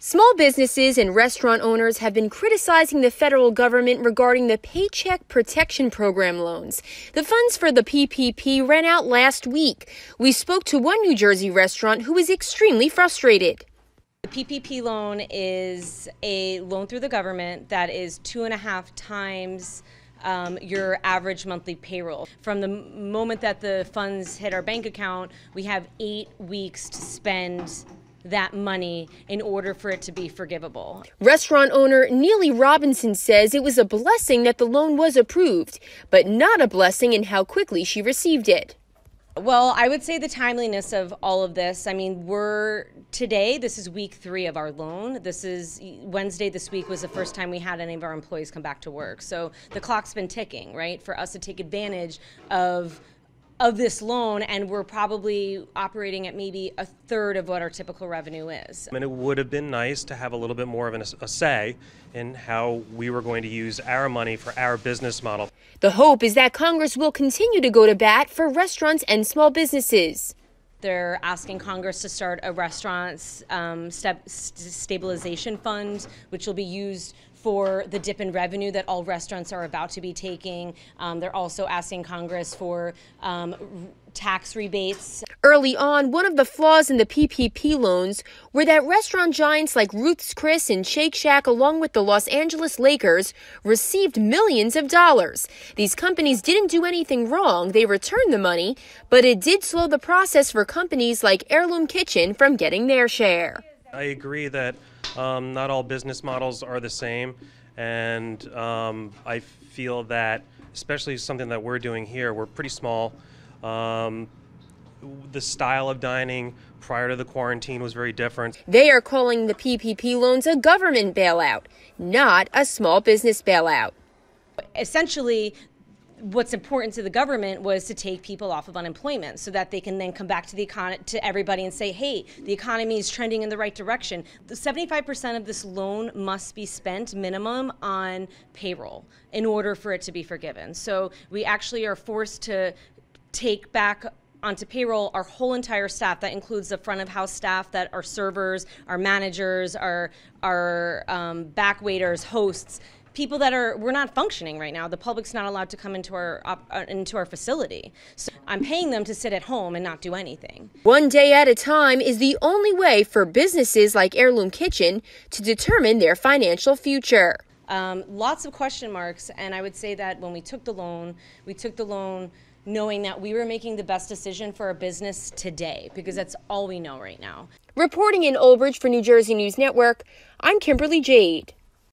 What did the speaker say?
Small businesses and restaurant owners have been criticizing the federal government regarding the Paycheck Protection Program loans. The funds for the PPP ran out last week. We spoke to one New Jersey restaurant who is extremely frustrated. The PPP loan is a loan through the government that is 2.5 times your average monthly payroll. From the moment that the funds hit our bank account, we have 8 weeks to spend that money in order for it to be forgivable. Restaurant owner Neely Robinson says it was a blessing that the loan was approved, but not a blessing in how quickly she received it. Well, I would say the timeliness of all of this. I mean, this is week 3 of our loan. This is Wednesday this week was the first time we had any of our employees come back to work. So the clock's been ticking, right, for us to take advantage of this loan, and we're probably operating at maybe a third of what our typical revenue is. And it would have been nice to have a little bit more of a say in how we were going to use our money for our business model. The hope is that Congress will continue to go to bat for restaurants and small businesses. They're asking Congress to start a restaurants stabilization fund, which will be used for the dip in revenue that all restaurants are about to be taking. They're also asking Congress for tax rebates. Early on, one of the flaws in the PPP loans were that restaurant giants like Ruth's Chris and Shake Shack, along with the Los Angeles Lakers, received millions of dollars. These companies didn't do anything wrong. They returned the money, but it did slow the process for companies like Heirloom Kitchen from getting their share. I agree that not all business models are the same, and I feel that, especially something that we're doing here, we're pretty small. The style of dining prior to the quarantine was very different. They are calling the PPP loans a government bailout, not a small business bailout. Essentially, what's important to the government was to take people off of unemployment so that they can then come back to the to everybody and say, hey, the economy is trending in the right direction. The 75% of this loan must be spent minimum on payroll in order for it to be forgiven. So we actually are forced to take back onto payroll our whole entire staff. That includes the front of house staff, that are servers, our managers, our back waiters, hosts, people that we're not functioning right now. The public's not allowed to come into our facility. So I'm paying them to sit at home and not do anything. One day at a time is the only way for businesses like Heirloom Kitchen to determine their financial future. Lots of question marks, and I would say that when we took the loan knowing that we were making the best decision for our business today, because that's all we know right now. Reporting in Old Bridge for New Jersey News Network, I'm Kimberly Jade.